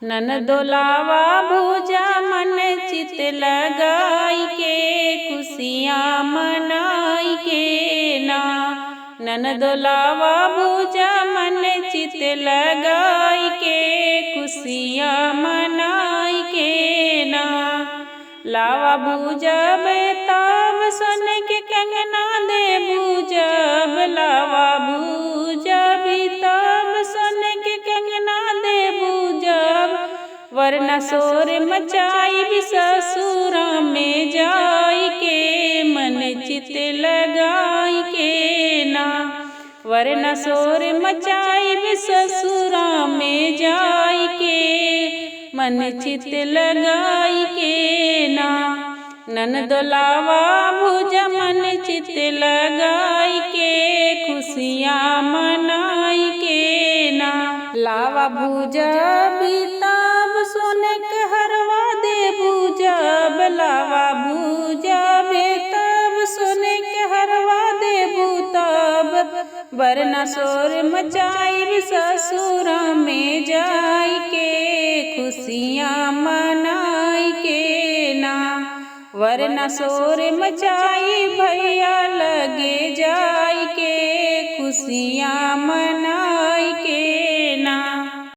ननदोलावा भूजा मन चित लगाई के खुशियाँ मनाई के ना। ननदोलावा भूजा मन चित लगाई के खुशियाँ मनाई के ना। लावा भूजब तब सोन के कंगना दे भूजब, लावा भूजब तब सोन के कंगना दे भूजब। वरना शोर मचाई भी ससुरा में जाई के मन चित लगाई के ना। वरना शोर मचाई भी ससुरा में जाई के मन चित लगाई के ना। ननदोलावा भूजा मन चित लगाई के खुशियाँ मनाई के ना। लावा भूजब तब सोन के हरवा दे भूजब, लावा भूजब तब सोन के हरवा दे भूतब। वरना शोर मचाई ससुरा में जाई के खुशियाँ मनाई के ना। वरना शोर मचाई भैया